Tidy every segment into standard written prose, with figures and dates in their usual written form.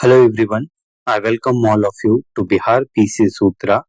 Hello everyone, I welcome all of you to Bihar PC Sutra.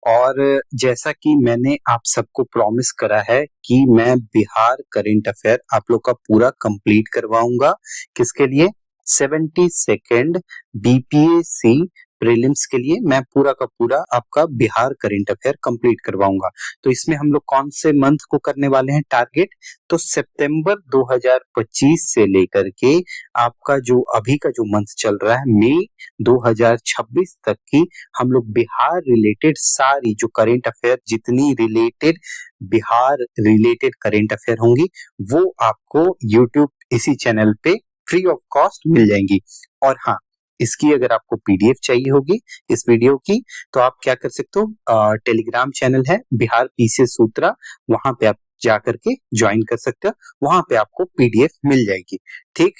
और जैसा कि मैंने आप सबको प्रॉमिस करा है कि मैं बिहार करंट अफेयर आप लोग का पूरा कंप्लीट करवाऊंगा। किसके लिए? 72nd बीपीएससी प्रीलिम्स के लिए मैं पूरा का पूरा आपका बिहार करंट अफेयर कंप्लीट करवाऊंगा। तो इसमें हम लोग कौन से मंथ को करने वाले हैं टारगेट? तो सितंबर 2025 से लेकर के आपका जो अभी का जो मंथ चल रहा है मई 2026 तक की हम लोग बिहार रिलेटेड सारी जो करंट अफेयर जितनी related Bihar related current affair होंगी वो आपको यूट्यूब इसी चैनल पे फ्री ऑफ कॉस्ट मिल जाएंगी। और हाँ, इसकी अगर आपको पीडीएफ चाहिए होगी इस वीडियो की तो आप क्या कर सकते हो, टेलीग्राम चैनल है बिहार पीसी सूत्रा, वहां पे आप जा करके ज्वाइन कर सकते हो, वहां पे आपको पीडीएफ मिल जाएगी। ठीक,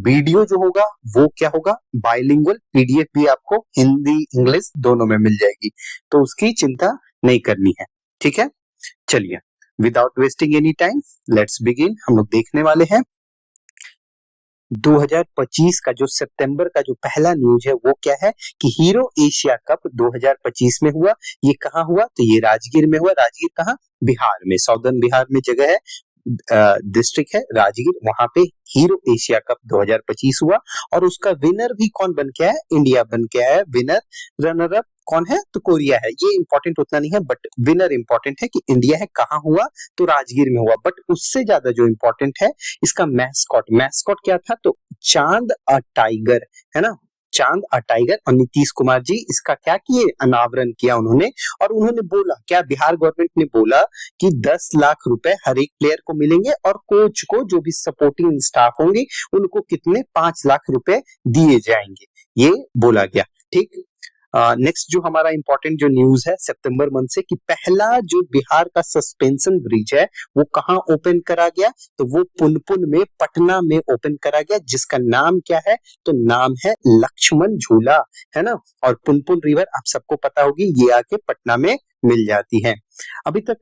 वीडियो जो होगा वो क्या होगा, बाइलिंगुअल, पीडीएफ भी आपको हिंदी इंग्लिश दोनों में मिल जाएगी, तो उसकी चिंता नहीं करनी है। ठीक है, चलिए without wasting any time let's begin. हम लोग देखने वाले हैं 2025 का जो सितंबर का जो पहला न्यूज है वो क्या है कि हीरो एशिया कप 2025 में हुआ। ये कहाँ हुआ? तो ये राजगीर में हुआ। राजगीर कहाँ? बिहार में, साउदर्न बिहार में जगह है, डिस्ट्रिक्ट है राजगीर, वहां पे हीरो एशिया कप 2025 हुआ। और उसका विनर भी कौन बन के आया? इंडिया बन के आया विनर। रनर अप कौन है? तो कोरिया है। ये इंपॉर्टेंट उतना नहीं है बट विनर इंपॉर्टेंट है कि इंडिया है। कहाँ हुआ? तो राजगीर में हुआ। बट उससे ज्यादा जो इंपॉर्टेंट है इसका मैस्कॉट। मैस्कॉट क्या था? तो चांद अ टाइगर, है ना, चांद अ टाइगर। और नीतीश कुमार जी इसका क्या किए? अनावरण किया उन्होंने। और उन्होंने बोला क्या, बिहार गवर्नमेंट ने बोला कि 10 लाख रुपए हर एक प्लेयर को मिलेंगे और कोच को जो भी सपोर्टिंग स्टाफ होंगे उनको कितने 5 लाख रुपए दिए जाएंगे, ये बोला गया। ठीक, नेक्स्ट जो हमारा इंपॉर्टेंट जो न्यूज है सितंबर मंथ से कि पहला जो बिहार का सस्पेंशन ब्रिज है वो कहाँ ओपन करा गया? तो वो पुनपुन में, पटना में ओपन करा गया, जिसका नाम क्या है? तो नाम है लक्ष्मण झूला, है ना। और पुनपुन रिवर आप सबको पता होगी, ये आके पटना में मिल जाती है। अभी तक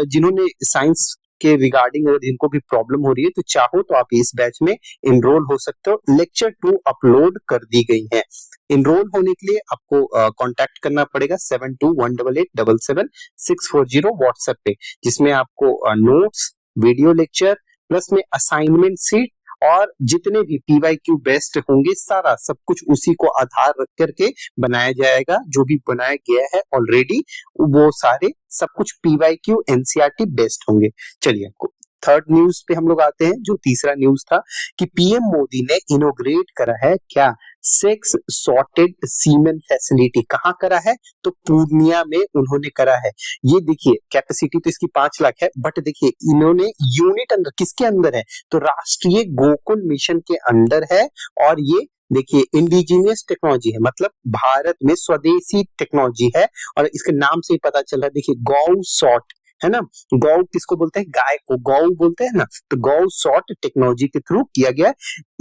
जिन्होंने साइंस के रिगार्डिंग अगर जिनको भी प्रॉब्लम हो रही है तो चाहो तो आप इस बैच में इनरोल हो सकते हो। लेक्चर 2 अपलोड कर दी गई है। इनरोल होने के लिए आपको कांटेक्ट करना पड़ेगा 7218877640 व्हाट्सएप पे, जिसमें आपको नोट्स, वीडियो लेक्चर प्लस में असाइनमेंट सीट और जितने भी पीवाईक्यू बेस्ड होंगे सारा सब कुछ उसी को आधार रख करके बनाया जाएगा। जो भी बनाया गया है ऑलरेडी वो सारे सब कुछ पीवाईक्यू एनसीईआरटी बेस्ड होंगे। चलिए थर्ड न्यूज पे हम लोग आते हैं। जो तीसरा न्यूज था कि पीएम मोदी ने इनोग्रेट करा है क्या, सेक्स सॉर्टेड सीमेन फैसिलिटी। कहाँ करा है? तो पूर्णिया में उन्होंने करा है। ये देखिए कैपेसिटी तो इसकी 5 लाख है बट देखिए इन्होंने यूनिट अंदर किसके अंदर है? तो राष्ट्रीय गोकुल मिशन के अंदर है। और ये देखिए इंडिजीनियस टेक्नोलॉजी है, मतलब भारत में स्वदेशी टेक्नोलॉजी है। और इसके नाम से ही पता चल रहा है, देखिए गौ सॉर्ट, है ना। गौ किसको बोलते हैं? गाय को गौ बोलते हैं ना। तो गौ सॉर्ट टेक्नोलॉजी के थ्रू किया गया।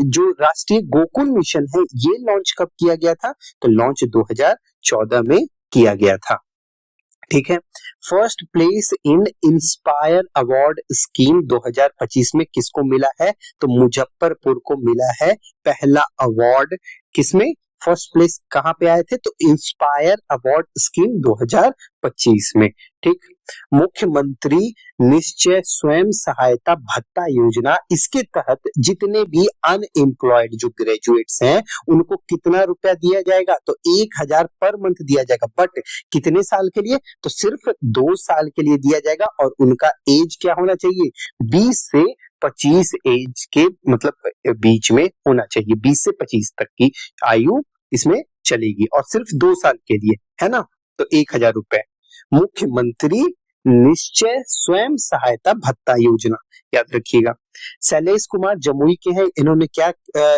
जो राष्ट्रीय गोकुल मिशन है ये लॉन्च कब किया गया था? तो लॉन्च 2014 में किया गया था। ठीक है, first place in inspire award scheme 2025 में किसको मिला है? तो मुजफ्फरपुर को मिला है पहला अवार्ड। किसमें फर्स्ट प्लेस कहां पे आए थे? तो इंस्पायर अवार्ड स्कीम 2025 में। ठीक, मुख्यमंत्री निश्चय स्वयं सहायता भत्ता योजना, इसके तहत जितने भी अनएम्प्लॉयड जो ग्रेजुएट्स हैं उनको कितना रुपया दिया जाएगा? तो 1000 पर मंथ दिया जाएगा। बट कितने साल के लिए? तो सिर्फ 2 साल के लिए दिया जाएगा। और उनका एज क्या होना चाहिए? 20 से 25 एज के मतलब बीच में होना चाहिए। 20 से 25 तक की आयु इसमें चलेगी और सिर्फ 2 साल के लिए, है ना। तो 1000 रुपए मुख्यमंत्री निश्चय स्वयं सहायता भत्ता योजना, याद रखिएगा। शैलेश कुमार जमुई के हैं, इन्होंने क्या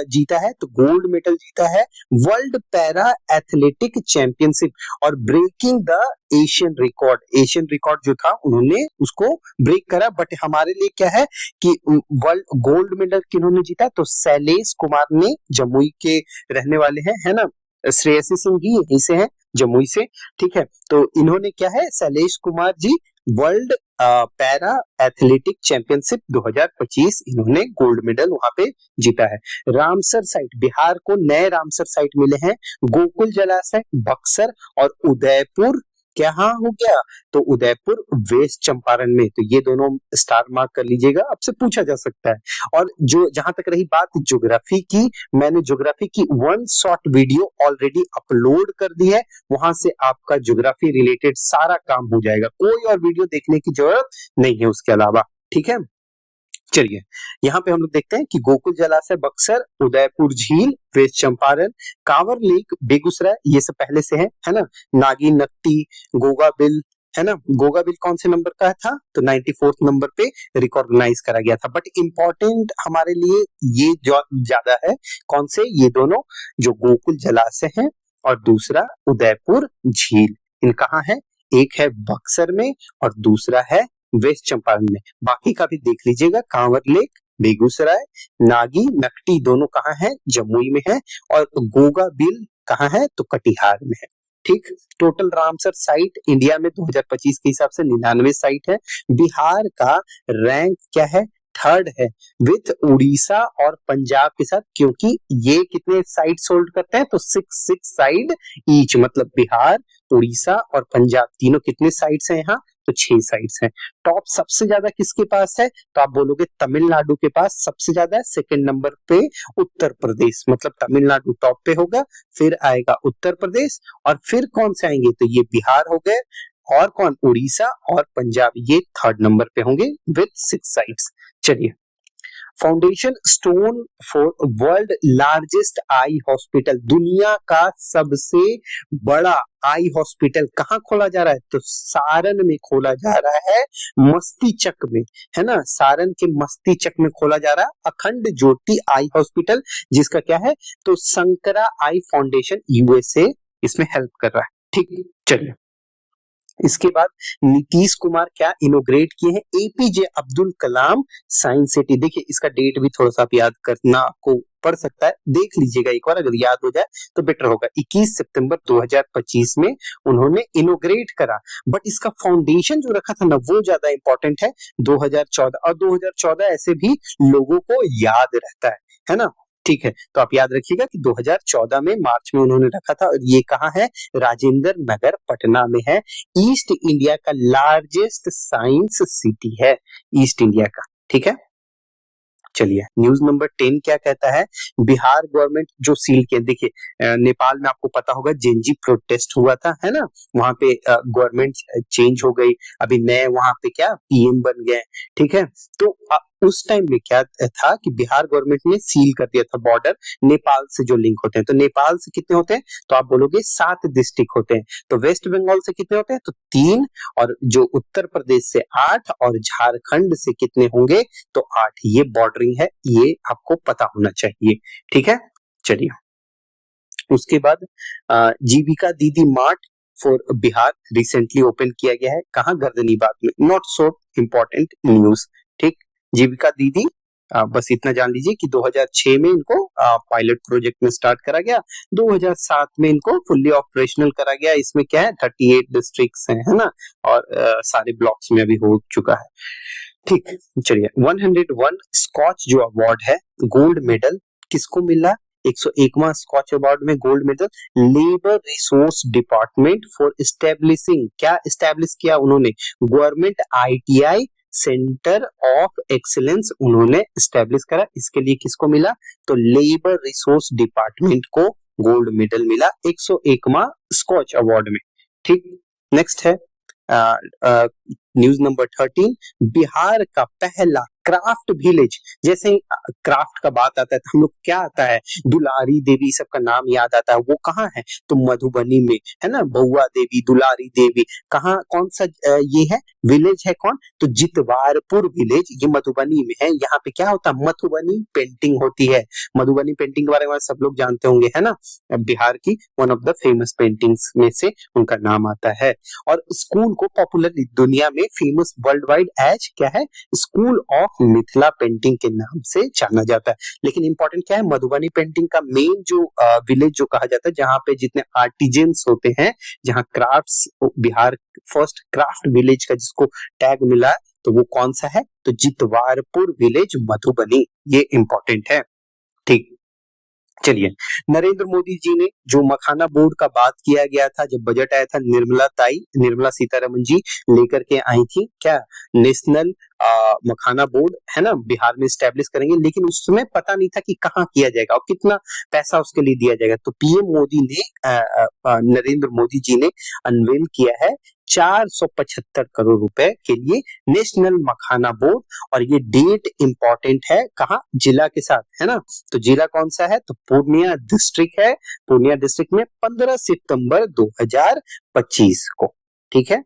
जीता है? तो गोल्ड मेडल जीता है वर्ल्ड पैरा एथलेटिक चैंपियनशिप और breaking the Asian record. Asian record जो था उन्होंने उसको ब्रेक करा। बट हमारे लिए क्या है कि वर्ल्ड गोल्ड मेडल किन्होंने जीता? तो शैलेश कुमार ने, जमुई के रहने वाले हैं, है ना। श्रेयसी सिंह भी यहीं से हैं, जमुई से। ठीक है, तो इन्होंने क्या है, Shailesh Kumar ji world para athletic championship 2025 इन्होंने गोल्ड मेडल वहां पे जीता है। रामसर साइट, बिहार को नए रामसर साइट मिले हैं, गोकुल जलाशय बक्सर और उदयपुर क्या हो गया, तो उदयपुर वेस्ट चंपारण में। तो ये दोनों स्टार मार्क कर लीजिएगा, आपसे पूछा जा सकता है। और जो जहां तक रही बात ज्योग्राफी की, मैंने ज्योग्राफी की one short video already upload कर दी है, वहां से आपका ज्योग्राफी रिलेटेड सारा काम हो जाएगा, कोई और वीडियो देखने की जरूरत नहीं है उसके अलावा, ठीक है। चलिए यहाँ पे हम लोग देखते हैं कि गोकुल जलाशय बक्सर, उदयपुर झील वेस्ट चंपारण, कांवर लेक बेगूसराय, ये सब पहले से है ना। नागी नक्टी, गोगा बिल, है ना। गोगा बिल कौन से नंबर का था, तो 94th नंबर पे रिकॉग्नाइज करा गया था। बट इंपॉर्टेंट हमारे लिए ये जो ज्यादा है, कौन से, ये दोनों जो गोकुल जलाशय है और दूसरा उदयपुर झील, इन कहाँ है, एक है बक्सर में और दूसरा है वेस्ट चंपारण में। बाकी का भी देख लीजिएगा, कांवर लेक बेगूसराय, नागी नक्टी दोनों कहाँ है, जमुई में है, और गोगा बिल कहाँ है, तो कटिहार में है, ठीक। टोटल रामसर साइट इंडिया में 2025 के हिसाब से 99 साइट है। बिहार का रैंक क्या है, थर्ड है, विथ उड़ीसा और पंजाब के साथ, क्योंकि ये कितने साइट होल्ड करते हैं, तो 6 साइड ईच, मतलब बिहार, उड़ीसा और पंजाब तीनों कितने साइट्स हैं यहाँ, तो 6 साइट्स हैं। टॉप सबसे ज्यादा किसके पास है, तो आप बोलोगे तमिलनाडु के पास सबसे ज्यादा है, सेकंड नंबर पे उत्तर प्रदेश, मतलब तमिलनाडु टॉप पे होगा, फिर आएगा उत्तर प्रदेश, और फिर कौन से आएंगे, तो ये बिहार हो गए, और कौन, उड़ीसा और पंजाब, ये थर्ड नंबर पे होंगे विथ 6 साइट्स। चलिए, foundation stone for world largest eye hospital, दुनिया का सबसे बड़ा आई हॉस्पिटल कहाँ खोला जा रहा है, तो सारण में खोला जा रहा है, मस्तीचक में, है ना। सारण के मस्तीचक में खोला जा रहा है अखंड ज्योति आई हॉस्पिटल, जिसका क्या है, तो शंकरा आई फाउंडेशन यूएसए इसमें हेल्प कर रहा है, ठीक। चलिए, इसके बाद नीतीश कुमार क्या इनोग्रेट किए हैं, APJ Abdul Kalam science city. देखिए इसका डेट भी थोड़ा सा आप याद करना आपको पड़ सकता है, देख लीजिएगा एक बार, अगर याद हो जाए तो बेटर होगा। 21 सितंबर 2025 में उन्होंने इनोग्रेट करा, बट इसका फाउंडेशन जो रखा था ना, वो ज्यादा इंपॉर्टेंट है, 2014, और 2014 ऐसे भी लोगों को याद रहता है ना, ठीक है। तो आप याद रखिएगा कि 2014 में मार्च में उन्होंने रखा था, और ये कहाँ है, राजेंद्र नगर पटना में है, ईस्ट इंडिया का लार्जेस्ट साइंस सिटी है, ईस्ट इंडिया का, ठीक है। चलिए, न्यूज नंबर 10 क्या कहता है, बिहार गवर्नमेंट जो सील किया, देखिए नेपाल में आपको पता होगा जेनजी प्रोटेस्ट हुआ था, है ना, वहां पे गवर्नमेंट चेंज हो गई, अभी नए वहां पे क्या पीएम बन गए, ठीक है। तो उस टाइम में क्या था कि बिहार गवर्नमेंट ने सील कर दिया था बॉर्डर नेपाल से जो लिंक होते हैं, तो नेपाल से कितने होते हैं, तो आप बोलोगे 7 डिस्ट्रिक्ट होते हैं, तो वेस्ट बंगाल से कितने होते हैं, तो 3, और जो उत्तर प्रदेश से 8, और झारखंड से कितने होंगे, तो 8, ये बॉर्डरिंग है, ये आपको पता होना चाहिए, ठीक है। चलिए, उसके बाद जीविका दीदी mart for Bihar recently open किया गया है, कहाँ, गर्दनीबाग में, नॉट सो इम्पोर्टेंट न्यूज, ठीक। जीविका दीदी बस इतना जान लीजिए कि 2006 में इनको पायलट प्रोजेक्ट में स्टार्ट करा गया, 2007 में इनको फुल्ली ऑपरेशनल करा गया। इसमें क्या है, 38 डिस्ट्रिक्ट्स हैं, है ना, और सारे ब्लॉक्स में अभी हो चुका है, ठीक। चलिए, 101 स्कॉच जो अवार्ड है, गोल्ड मेडल किसको मिला, 101वां स्कॉच अवार्ड में gold medal labour resource department for establishing, क्या एस्टेब्लिश किया उन्होंने, government ITI centre of excellence उन्होंने एस्टेब्लिश करा, इसके लिए किसको मिला, तो लेबर रिसोर्स डिपार्टमेंट को गोल्ड मेडल मिला 101वां स्कॉच अवार्ड में, ठीक। नेक्स्ट है न्यूज नंबर 13, बिहार का पहला क्राफ्ट विलेज, जैसे क्राफ्ट का बात आता है तो हम लोग क्या आता है, दुलारी देवी सबका नाम याद आता है, वो कहाँ है, तो मधुबनी में, है ना, बउआ देवी, दुलारी देवी, कहाँ, कौन सा ये है विलेज है, कौन, तो जितवारपुर विलेज, ये मधुबनी में है। यहाँ पे क्या होता है, मधुबनी पेंटिंग होती है, मधुबनी पेंटिंग के बारे में सब लोग जानते होंगे, है ना, बिहार की one of the famous paintings में से उनका नाम आता है। और स्कूल को पॉपुलर दुनिया में फेमस वर्ल्ड वाइड एज क्या है, स्कूल ऑफ मिथिला पेंटिंग के नाम से जाना जाता है। लेकिन इंपॉर्टेंट क्या है, मधुबनी पेंटिंग का मेन जो विलेज जो कहा जाता है, जहाँ पे जितने आर्टिजन्स होते हैं, जहाँ crafts Bihar first craft village का जिसको टैग मिला है, तो वो कौन सा है? तो जितवारपुर विलेज मधुबनी, ये इंपॉर्टेंट है। ठीक, चलिए, नरेंद्र मोदी जी ने जो मखाना बोर्ड का बात किया गया था जब बजट आया था, निर्मला सीतारमन जी लेकर के आई थी क्या? नेशनल मखाना बोर्ड है ना, बिहार में स्टैब्लिश करेंगे, लेकिन उसमें पता नहीं था कि कहाँ किया जाएगा और कितना पैसा उसके लिए दिया जाएगा। तो पीएम मोदी ने नरेंद्र मोदी जी ने अनवेल किया है 475 करोड़ रुपए के लिए नेशनल मखाना बोर्ड, और ये डेट इंपॉर्टेंट है, कहाँ? जिला के साथ, है ना। तो जिला कौन सा है? तो पूर्णिया डिस्ट्रिक्ट है। पूर्णिया डिस्ट्रिक्ट में 15 सितंबर 2025 को, ठीक है।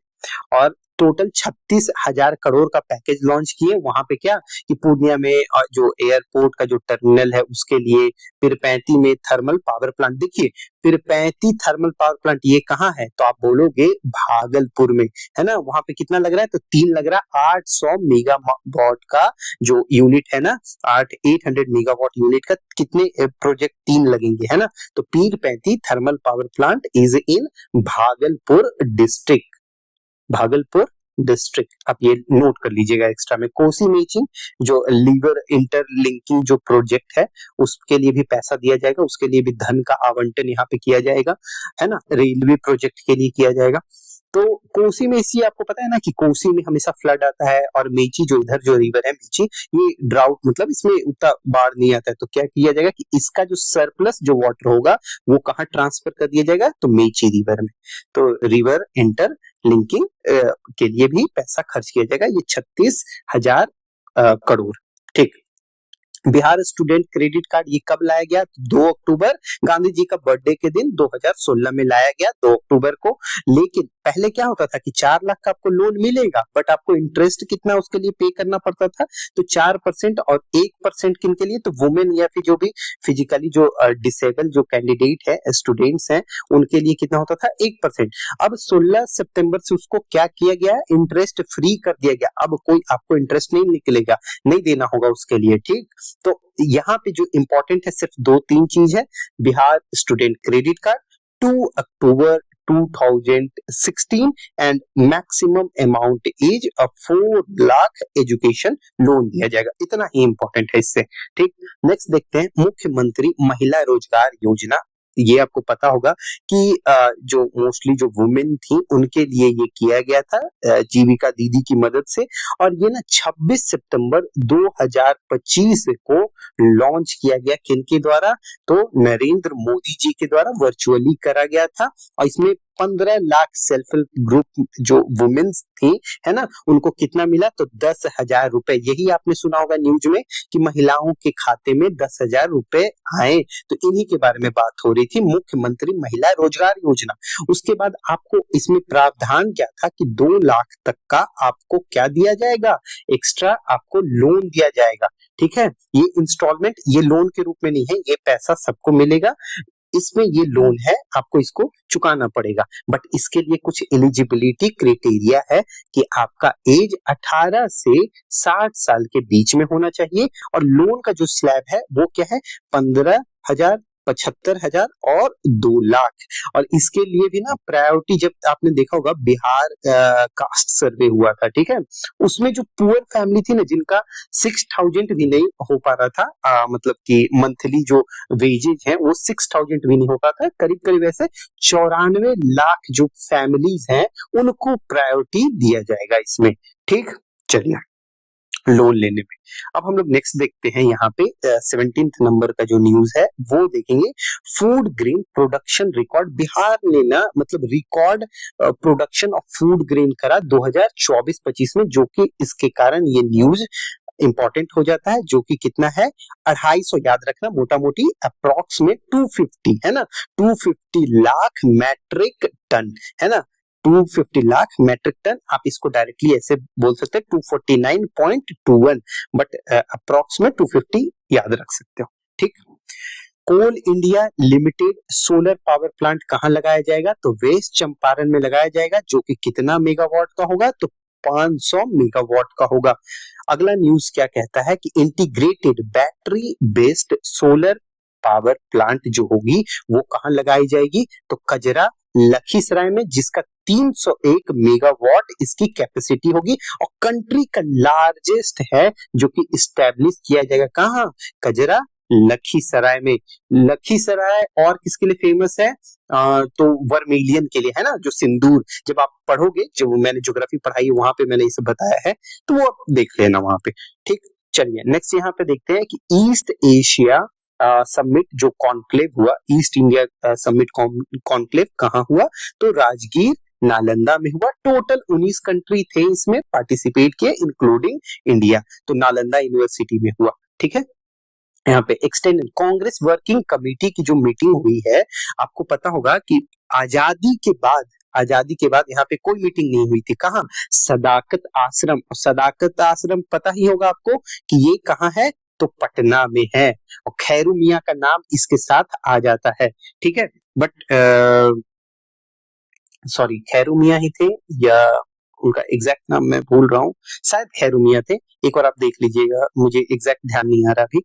और टोटल 36,000 करोड़ का पैकेज लॉन्च किए। वहां पे क्या कि पूर्णिया में जो एयरपोर्ट का जो टर्मिनल है उसके लिए, पिरपैंती में थर्मल पावर प्लांट, देखिए पिरपैंती थर्मल पावर प्लांट ये कहाँ है? तो आप बोलोगे भागलपुर में, है ना। वहां पे कितना लग रहा है? तो 3 लग रहा है, 800 मेगावाट का जो यूनिट है ना, 800 मेगावाट यूनिट का कितने प्रोजेक्ट? 3 लगेंगे, है ना। तो Pirpainti thermal power plant is in Bhagalpur district, Bhagalpur district, आप ये नोट कर लीजिएगा एक्स्ट्रा में। कोसी मेचिंग जो लीवर इंटरलिंकिंग जो प्रोजेक्ट है उसके लिए भी पैसा दिया जाएगा, उसके लिए भी धन का आवंटन यहाँ पे किया जाएगा, है ना। रेलवे प्रोजेक्ट के लिए किया जाएगा। तो कोसी में इसी आपको पता है ना कि कोसी में हमेशा फ्लड आता है, और मेची जो इधर जो रिवर है मेची, ये ड्राउट मतलब इसमें उतना बाढ़ नहीं आता है। तो क्या किया जाएगा कि इसका जो सरप्लस जो वाटर होगा वो कहाँ ट्रांसफर कर दिया जाएगा? तो मेची रिवर में। तो रिवर इंटर लिंकिंग के लिए भी पैसा खर्च किया जाएगा, ये 36,000 करोड़। ठीक, बिहार स्टूडेंट क्रेडिट कार्ड ये कब लाया गया? 2 अक्टूबर, गांधी जी का बर्थडे के दिन 2016 में लाया गया, 2 अक्टूबर को। लेकिन पहले क्या होता था कि 4 लाख का आपको लोन मिलेगा, बट आपको इंटरेस्ट कितना उसके लिए पे करना पड़ता था? तो 4% और 1% किन के लिए? तो वुमेन या फिर जो भी फिजिकली जो डिसेबल जो कैंडिडेट है, स्टूडेंट्स हैं, उनके लिए कितना होता था? 1%। अब 16 सितंबर से उसको क्या किया गया? इंटरेस्ट फ्री कर दिया गया। अब कोई आपको इंटरेस्ट नहीं निकलेगा, नहीं देना होगा उसके लिए। ठीक, तो यहाँ पे जो इंपॉर्टेंट है सिर्फ 2-3 चीज है। Bihar student credit card 2 October 2016 and maximum amount is 4 lakh education loan दिया जाएगा, इतना ही इंपॉर्टेंट है इससे। ठीक, नेक्स्ट देखते हैं मुख्यमंत्री महिला रोजगार योजना। ये आपको पता होगा कि जो मोस्टली जो वुमेन थी उनके लिए ये किया गया था जीविका दीदी की मदद से, और ये ना 26 सितंबर 2025 को लॉन्च किया गया। किनके द्वारा? तो नरेंद्र मोदी जी के द्वारा वर्चुअली करा गया था, और इसमें 15 लाख सेल्फ हेल्प ग्रुप जो वुमेन्स थी, है ना, उनको कितना मिला? तो 10,000 रुपए। यही आपने सुना होगा न्यूज में कि महिलाओं के खाते में 10,000 रुपए आए, तो इन्हीं के बारे में बात हो रही थी, मुख्यमंत्री महिला रोजगार योजना। उसके बाद आपको इसमें प्रावधान क्या था कि 2 लाख तक का आपको क्या दिया जाएगा? एक्स्ट्रा आपको लोन दिया जाएगा। ठीक है, ये इंस्टॉलमेंट, ये लोन के रूप में नहीं है, ये पैसा सबको मिलेगा। इसमें ये लोन है, आपको इसको चुकाना पड़ेगा, बट इसके लिए कुछ एलिजिबिलिटी क्राइटेरिया है कि आपका एज 18 से 60 साल के बीच में होना चाहिए, और लोन का जो स्लैब है वो क्या है? 15,000, 75,000 और 2 लाख। और इसके लिए भी ना प्रायोरिटी, जब आपने देखा होगा बिहार कास्ट सर्वे हुआ था, ठीक है, उसमें जो पुअर फैमिली थी ना, जिनका 6,000 भी नहीं हो पा रहा था, मतलब कि मंथली जो वेजेज है वो 6,000 भी नहीं हो पाता, करीब करीब ऐसे 94 लाख जो फैमिलीज हैं उनको प्रायोरिटी दिया जाएगा इसमें। ठीक, चलिए लोन लेने में। अब हम लोग नेक्स्ट देखते हैं, यहाँ पे 17th नंबर का जो न्यूज है वो देखेंगे। Food grain production record, Bihar ने ना मतलब record production of food grain करा 2024-25 में, जो कि इसके कारण ये न्यूज इंपॉर्टेंट हो जाता है, जो कि कितना है? 250, याद रखना, मोटा मोटी अप्रोक्स में 250, है ना, 250 लाख मैट्रिक टन, है ना, 250 लाख मैट्रिक टन। आप इसको डायरेक्टली ऐसे बोल सकते हैं 249.21, बट अप्रोक्स में 250 याद रख सकते हो। ठीक, Coal India Limited solar power plant कहाँ लगाया जाएगा? तो वेस्ट चंपारण में लगाया जाएगा, जो कि कितना मेगावाट का होगा? तो 500 मेगावाट का होगा। अगला न्यूज क्या कहता है कि integrated battery based solar power plant जो होगी वो कहाँ लगाई जाएगी? तो कजरा लखीसराय में, जिसका 301 मेगावाट इसकी कैपेसिटी होगी और कंट्री का लार्जेस्ट है, जो कि इस्टेब्लिश किया जाएगा कहाँ, कजरा लखीसराय में। लखीसराय और किसके लिए फेमस है, तो वर्मिलियन के लिए, है ना, जो सिंदूर, जब आप पढ़ोगे, जो मैंने ज्योग्राफी पढ़ाई है वहां पे मैंने इसे बताया है, तो वो आप देख लेना वहां पे। ठीक, चलिए नेक्स्ट यहाँ पे देखते हैं कि ईस्ट एशिया समिट जो कॉन्क्लेव हुआ, ईस्ट इंडिया समिट कॉन्क्लेव कहाँ हुआ, तो राजगीर नालंदा में हुआ। टोटल 19 कंट्री थे इसमें पार्टिसिपेट किए, इंक्लूडिंग इंडिया, तो नालंदा यूनिवर्सिटी में हुआ। ठीक है, यहाँ पे एक्सटेंडेड कांग्रेस वर्किंग कमेटी की जो मीटिंग हुई है, आपको पता होगा कि आजादी के बाद यहाँ पे कोई मीटिंग नहीं हुई थी। कहाँ, सदाकत आश्रम, और सदाकत आश्रम पता ही होगा आपको कि ये कहाँ है, तो पटना में है, और खैरू मियां का नाम इसके साथ आ जाता है। ठीक है, बट सॉरी, खैरू मियां ही थे या उनका एग्जैक्ट नाम मैं भूल रहा हूँ, शायद खैरू मियां थे, एक बार आप देख लीजिएगा, मुझे एग्जैक्ट ध्यान नहीं आ रहा अभी।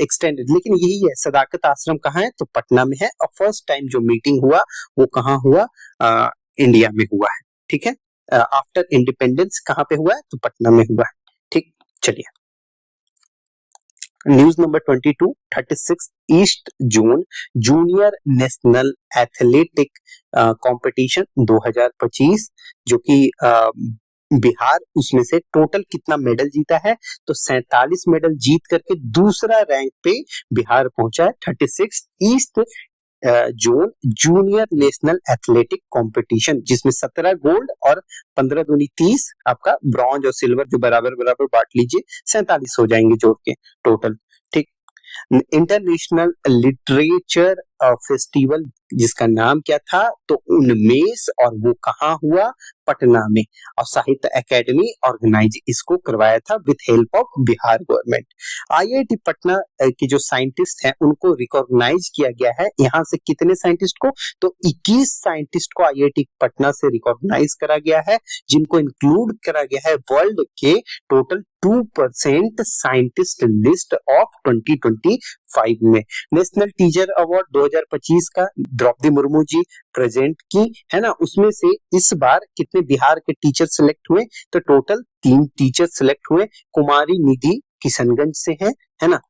एक्सटेंडेड, लेकिन यही है, सदाकत आश्रम कहाँ है, तो पटना में है, और फर्स्ट टाइम जो मीटिंग हुआ वो कहाँ हुआ, इंडिया में हुआ है। ठीक है, आफ्टर इंडिपेंडेंस कहाँ पे हुआ है, तो पटना में हुआ है। ठीक, चलिए news number 22, 36 east zone junior national athletic competition 2025, जो कि बिहार उसमें से टोटल कितना मेडल जीता है, तो 47 मेडल जीत करके दूसरा रैंक पे बिहार पहुंचा है। 36 east zone junior national athletic competition, जिसमें 17 गोल्ड और 15 दूनी 30 आपका ब्रॉन्ज और सिल्वर जो बराबर बराबर बांट लीजिए, 47 हो जाएंगे जोड़ के टोटल। ठीक, इंटरनेशनल लिटरेचर फेस्टिवल जिसका नाम क्या था, तो उनमें, और वो कहाँ हुआ, पटना में, और साहित्य एकेडमी ऑर्गेनाइज इसको करवाया था with help of Bihar government. IIT Patna के जो साइंटिस्ट हैं उनको रिकॉग्नाइज किया गया है। यहाँ से कितने साइंटिस्ट को, तो 21 साइंटिस्ट को आईआईटी पटना से रिकॉग्नाइज करा गया है, जिनको इंक्लूड करा गया है वर्ल्ड के टोटल 2% साइंटिस्ट लिस्ट ऑफ 2025 में। नेशनल टीचर अवार्ड 2025 का द्रौपदी मुर्मू जी प्रेजेंट की, है ना, उसमें से इस बार कितने बिहार के टीचर सिलेक्ट हुए, तो टोटल 3 टीचर सिलेक्ट हुए। कुमारी निधि किशनगंज से है ना,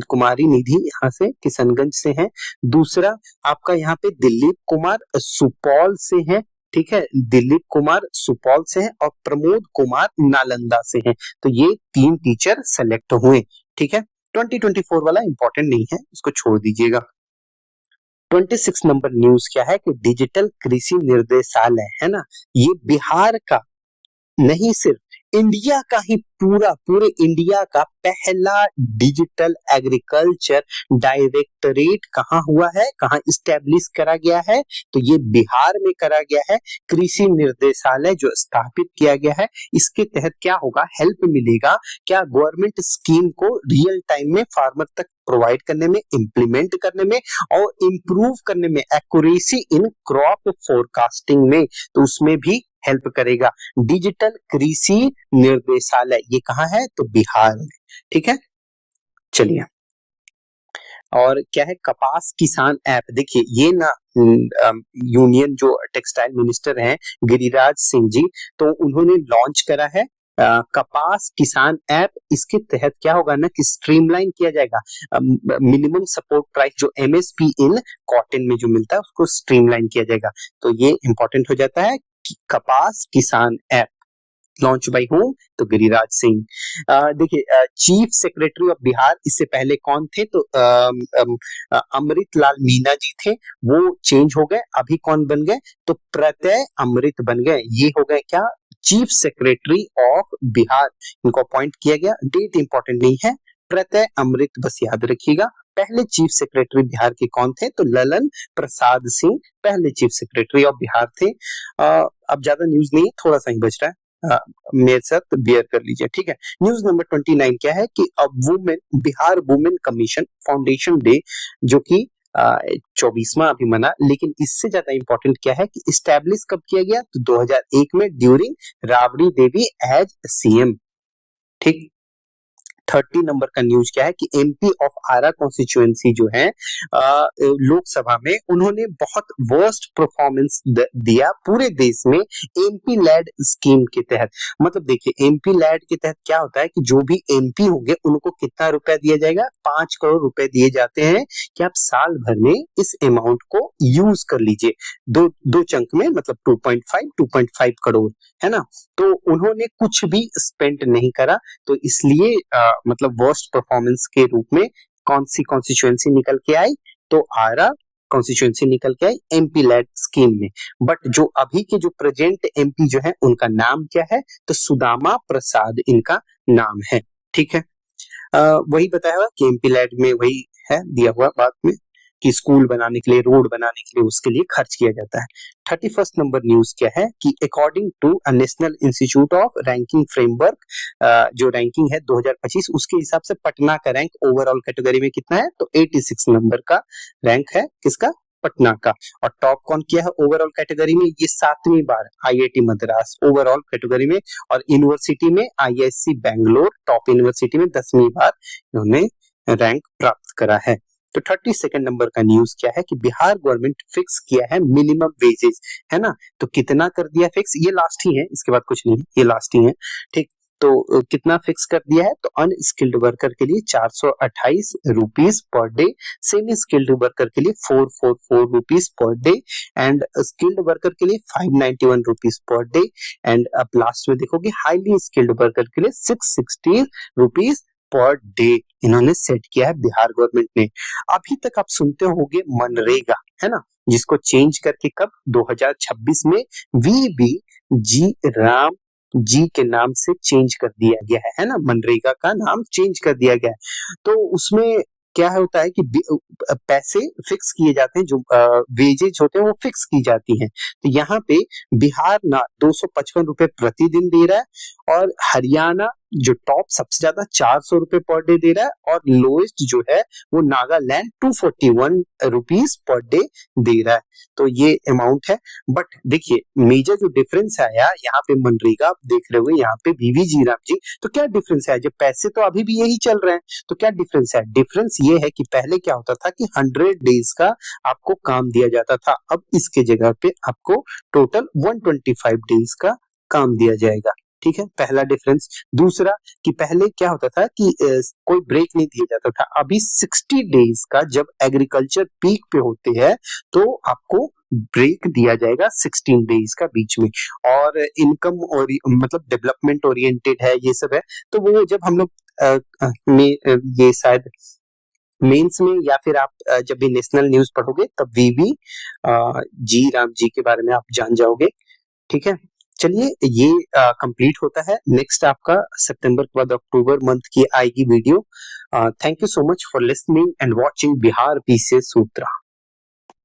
कुमारी निधि यहाँ से किशनगंज से है। दूसरा आपका यहाँ पे दिलीप कुमार सुपौल से है। ठीक है, दिलीप कुमार सुपौल से है, और प्रमोद कुमार नालंदा से है। तो ये 3 टीचर सेलेक्ट हुए। ठीक है, 2024 वाला इंपॉर्टेंट नहीं है, इसको छोड़ दीजिएगा। 26 नंबर न्यूज क्या है कि डिजिटल कृषि निर्देशालय, है ना, ये बिहार का नहीं सिर्फ इंडिया का ही पूरे इंडिया का पहला डिजिटल एग्रीकल्चर डायरेक्टरेट कहाँ हुआ है, कहाँ इस्टेब्लिश करा गया है, तो ये बिहार में करा गया है। कृषि निर्देशालय जो स्थापित किया गया है, इसके तहत क्या होगा, हेल्प मिलेगा क्या, गवर्नमेंट स्कीम को रियल टाइम में फार्मर तक प्रोवाइड करने में, इंप्लीमेंट करने में और इम्प्रूव करने में, एक्यूरेसी इन क्रॉप फोरकास्टिंग में, तो उसमें भी हेल्प करेगा। डिजिटल कृषि निर्देशालय ये कहाँ है, तो बिहार में। ठीक है, चलिए और क्या है, कपास किसान ऐप, देखिए ये ना यूनियन जो टेक्सटाइल मिनिस्टर हैं गिरिराज सिंह जी, तो उन्होंने लॉन्च करा है कपास किसान ऐप। इसके तहत क्या होगा ना कि स्ट्रीमलाइन किया जाएगा, मिनिमम सपोर्ट प्राइस जो एमएसपी इन कॉटन में जो मिलता है उसको स्ट्रीमलाइन किया जाएगा। तो ये इंपॉर्टेंट हो जाता है कि कपास किसान ऐप लॉन्च बाय हूं, तो गिरिराज सिंह। देखिए चीफ सेक्रेटरी ऑफ बिहार इससे पहले कौन थे, तो अमृत लाल मीना जी थे, वो चेंज हो गए, अभी कौन बन गए, तो प्रत्यय अमृत बन गए। ये हो गए क्या, चीफ सेक्रेटरी ऑफ बिहार, इनको अपॉइंट किया गया। डेट इंपॉर्टेंट नहीं है, प्रत्यय अमृत बस याद रखिएगा। पहले चीफ सेक्रेटरी बिहार के कौन थे, तो ललन प्रसाद सिंह पहले चीफ सेक्रेटरी ऑफ बिहार थे। अब ज्यादा न्यूज नहीं, थोड़ा सा ही बच रहा है, मेरे साथ बियर कर लीजिए। ठीक है, न्यूज नंबर 29 क्या है कि अब women Bihar women commission foundation day जो कि 24वां अभी मना, लेकिन इससे ज्यादा इंपॉर्टेंट क्या है कि इस्टेब्लिश कब किया गया, तो 2001 में during Rabri Devi as CM. ठीक, 30 नंबर का न्यूज क्या है कि एमपी ऑफ आरा कॉन्स्टिट्यूएंसी जो है लोकसभा में उन्होंने बहुत वर्स्ट परफॉर्मेंस दिया पूरे देश में एमपी लैड स्कीम के तहत। मतलब देखिए एमपी लैड के तहत क्या होता है कि जो भी एमपी होंगे उनको कितना रुपया दिया जाएगा, 5 करोड़ रुपए दिए जाते हैं कि आप साल भर में इस अमाउंट को यूज कर लीजिए, दो चंक में, मतलब 2.5 करोड़, है ना। तो उन्होंने कुछ भी स्पेंड नहीं करा, तो इसलिए मतलब वर्स्ट परफॉर्मेंस के रूप में कौन सी कॉन्स्टिट्यूएंसी निकल के आई, तो आरा कॉन्स्टिट्यूएंसी निकल के आई एमपी लैड स्कीम में। बट जो अभी के जो प्रेजेंट एमपी जो है उनका नाम क्या है, तो सुदामा प्रसाद इनका नाम है। ठीक है, वही बताया हुआ कि एमपी लैड में वही है दिया हुआ बात में कि स्कूल बनाने के लिए, रोड बनाने के लिए उसके लिए खर्च किया जाता है। 31 नंबर न्यूज क्या है कि according to National Institute of Ranking Framework, जो रैंकिंग है 2025, उसके हिसाब से पटना का रैंक ओवरऑल कैटेगरी में कितना है, तो 86 नंबर का रैंक है किसका, पटना का। और टॉप कौन किया है ओवरऑल कैटेगरी में, ये 7वीं बार आईआईटी मद्रास ओवरऑल कैटेगरी में, और यूनिवर्सिटी में आईआईएससी बेंगलोर टॉप यूनिवर्सिटी में 10वीं बार इन्होंने रैंक प्राप्त करा है। तो 32 नंबर का न्यूज क्या है कि बिहार गवर्नमेंट फिक्स किया है मिनिमम वेजेस, है ना। तो कितना कर दिया फिक्स, ये लास्ट ही है, इसके बाद कुछ नहीं है, ये लास्ट ही है। ठीक, तो कितना फिक्स कर दिया है, तो अनस्किल्ड वर्कर के लिए 428 rupees per day, semi skilled worker के लिए 444 rupees per day, and skilled worker के लिए 591 रुपीज पर डे, एंड अब लास्ट में देखोगे हाईली स्किल्ड वर्कर के लिए 660 रुपीज पर डे इन्होंने सेट किया है बिहार गवर्नमेंट ने। अभी तक आप सुनते होंगे मनरेगा, है ना, जिसको चेंज करके कब 2026 में वीबी जी राम जी के नाम से चेंज कर दिया गया है ना, मनरेगा का नाम चेंज कर दिया गया है। तो उसमें क्या होता है कि पैसे फिक्स किए जाते हैं, जो वेजेज होते हैं वो फिक्स की जाती हैं। तो यहाँ पे बिहार ना 255 रुपए प्रतिदिन दे रहा है, और हरियाणा जो टॉप सबसे ज्यादा 400 रुपए पर डे दे रहा है, और लोएस्ट जो है वो Nagaland 241 rupees per day they रहा है। तो ये अमाउंट है। बट देखिए मेजर जो डिफरेंस आया यहाँ पे मनरेगा आप देख रहे हो, यहाँ पे वीवी जी राम जी, तो क्या डिफरेंस है, जब पैसे तो अभी भी यही चल रहे हैं, तो क्या डिफरेंस है, डिफरेंस ये है कि पहले क्या होता था कि 100 डेज का आपको काम दिया जाता था, अब इसके जगह पे आपको टोटल 125 डेज का काम दिया जाएगा। ठीक है, पहला डिफरेंस। दूसरा कि पहले क्या होता था कि कोई ब्रेक नहीं दिया जाता था, अभी 60 डेज का जब एग्रीकल्चर पीक पे होते हैं तो आपको ब्रेक दिया जाएगा 16 डेज का बीच में। और इनकम और मतलब डेवलपमेंट ओरिएंटेड है, ये सब है। तो वो जब हम लोग ये शायद मेंस में या फिर आप जब भी नेशनल न्यूज पढ़ोगे तब वीवी जी राम जी के बारे में आप जान जाओगे। ठीक है, चलिए ये कंप्लीट होता है। नेक्स्ट आपका सितंबर के बाद अक्टूबर मंथ की आएगी video. Thank you so much for listening and watching Bihar PCS Sutra.